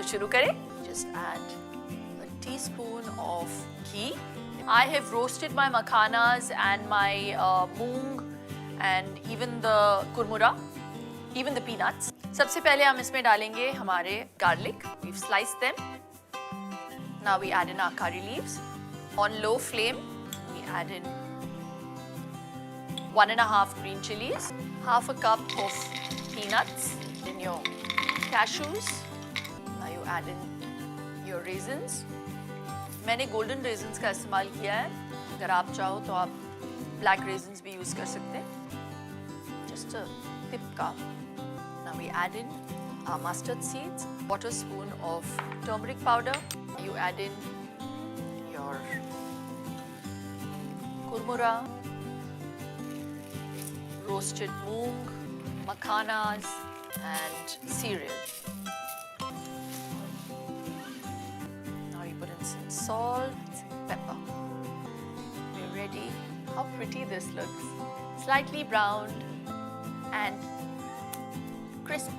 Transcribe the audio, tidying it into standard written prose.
तो शुरू करें. Just add a teaspoon of ghee. I have roasted my makhanas and my moong and even the kurmura, even the peanuts. सबसे पहले हम इसमें डालेंगे हमारे garlic. We've sliced them. Now we add in our curry leaves. On low flame, we add in 1.5 green chilies, half a cup of peanuts, then your cashews. Now you add in your raisins. मैंने golden raisins का इस्तेमाल किया है. अगर आप चाहो तो आप black raisins भी use कर सकते हैं. Just a tip का. Now we add in our mustard seeds, quarter spoon of turmeric powder. You add in your kurmura, roasted moong, makhanas and cereal. Now you put in some salt, pepper. We're ready. How pretty this looks. Slightly browned and crisp.